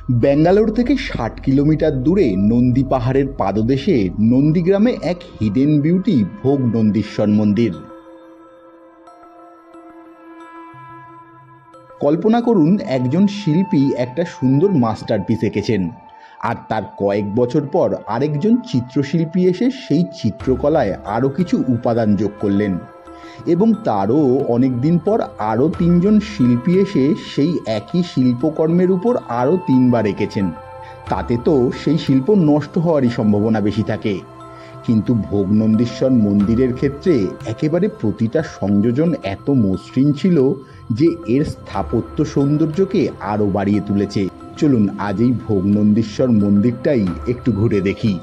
ব্যাঙ্গালোর থেকে ৬০ কিলোমিটার দূরে নন্দী পাহাড়ের পাদদেশে নন্দীগ্রামে এক হিডেন বিউটি ভোগ নন্দীশ্বর মন্দির। কল্পনা করুন, একজন শিল্পী একটা সুন্দর মাস্টারপিস এঁকেছেন, আর তার কয়েক বছর পর আরেকজন চিত্রশিল্পী এসে সেই চিত্রকলায় আরও কিছু উপাদান যোগ করলেন, এবং তারও অনেক দিন পর আরও ৩জন শিল্পী এসে সেই একই শিল্পকর্মের উপর আরও ৩বার এঁকেছেন। তাতে তো সেই শিল্প নষ্ট হওয়ারই সম্ভাবনা বেশি থাকে। কিন্তু ভোগ নন্দীশ্বর মন্দিরের ক্ষেত্রে একেবারে প্রতিটা সংযোজন এত মসৃণ ছিল যে এর স্থাপত্য সৌন্দর্যকে আরও বাড়িয়ে তুলেছে। চলুন আজ এই ভোগ নন্দীশ্বর মন্দিরটাই একটু ঘুরে দেখি।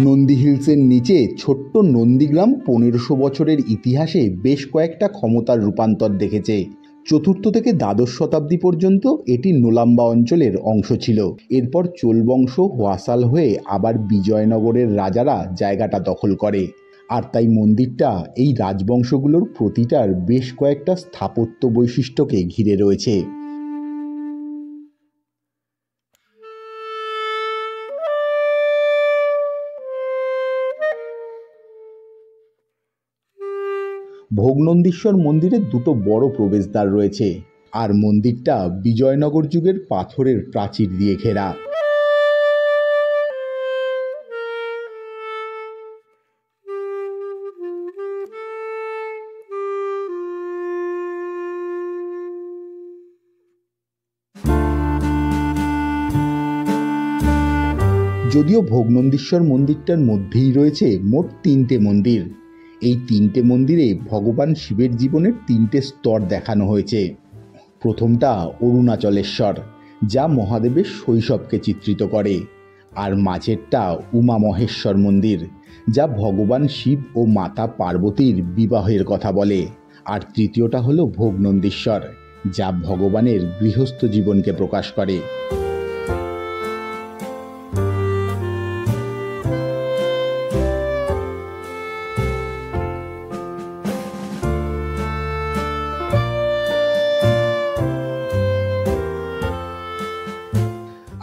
নন্দী হিলসের নিচে ছোট্ট নন্দীগ্রাম ১৫০০ বছরের ইতিহাসে বেশ কয়েকটা ক্ষমতার রূপান্তর দেখেছে। চতুর্থ থেকে দ্বাদশ শতাব্দী পর্যন্ত এটি নোলাম্বা অঞ্চলের অংশ ছিল। এরপর চোল বংশ হোয়াসাল হয়ে আবার বিজয়নগরের রাজারা জায়গাটা দখল করে, আর তাই মন্দিরটা এই রাজবংশগুলোর প্রতিটার বেশ কয়েকটা স্থাপত্য বৈশিষ্ট্যকে ঘিরে রয়েছে। ভোগ নন্দীশ্বর মন্দিরে দুটো বড় প্রবেশদ্বার রয়েছে, আর মন্দিরটা বিজয়নগর যুগের পাথরের প্রাচীর দিয়ে ঘেরা। যদিও ভোগ নন্দীশ্বর মন্দিরটার মধ্যেই রয়েছে মোট 3টে মন্দির। এই 3টে মন্দিরে ভগবান শিবের জীবনের 3টে স্তর দেখানো হয়েছে। প্রথমটা অরুণাচলেশ্বর, যা মহাদেবের শৈশবকে চিত্রিত করে, আর মাঝেরটা উমা মহেশ্বর মন্দির, যা ভগবান শিব ও মাতা পার্বতীর বিবাহের কথা বলে, আর তৃতীয়টা হলো ভোগ নন্দীশ্বর, যা ভগবানের গৃহস্থ জীবনকে প্রকাশ করে।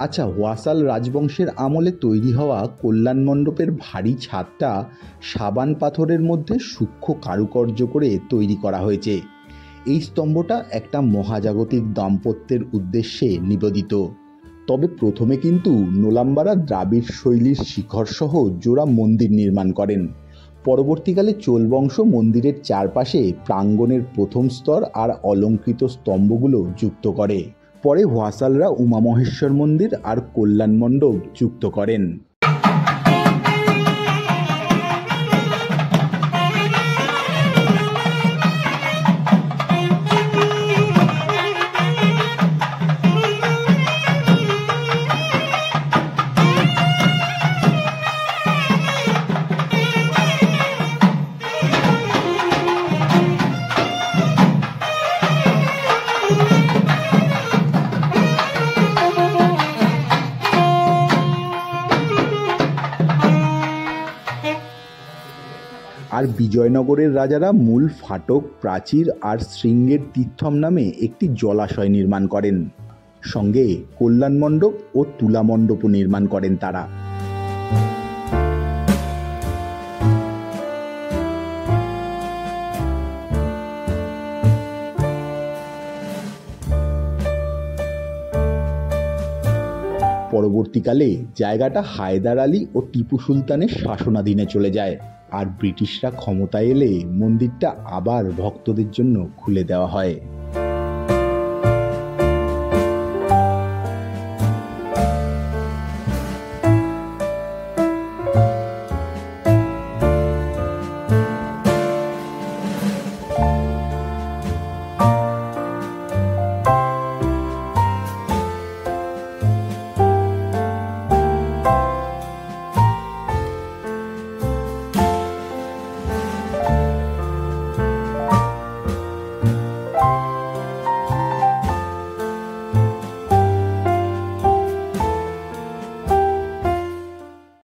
আচ্ছা, হোয়াসাল রাজবংশের আমলে তৈরি হওয়া কল্যাণ মণ্ডপের ভারী ছাদটা সাবান পাথরের মধ্যে সূক্ষ্ম কারুকার্য করে তৈরি করা হয়েছে। এই স্তম্ভটা একটা মহাজাগতিক দাম্পত্যের উদ্দেশ্যে নিবেদিত। তবে প্রথমে কিন্তু নোলাম্বারা দ্রাবিড় শৈলীর শিখরসহ জোড়া মন্দির নির্মাণ করেন। পরবর্তীকালে চোল বংশ মন্দিরের চারপাশে প্রাঙ্গণের প্রথম স্তর আর অলঙ্কৃত স্তম্ভগুলো যুক্ত করে। পরে হোয়াসালরা উমা মহেশ্বর মন্দির আর কল্যাণ মণ্ডপ যুক্ত করেন। আর বিজয়নগরের রাজারা মূল ফাটক, প্রাচীর আর শৃঙ্গের তীর্থম নামে একটি জলাশয় নির্মাণ করেন। সঙ্গে কল্যাণ মণ্ডপ ও তুলা মণ্ডপও নির্মাণ করেন তারা। পরবর্তীকালে জায়গাটা হায়দার আলী ও টিপু সুলতানের শাসনাধীনে চলে যায়, আর ব্রিটিশরা ক্ষমতায় এলে মন্দিরটা আবার ভক্তদের জন্য খুলে দেওয়া হয়।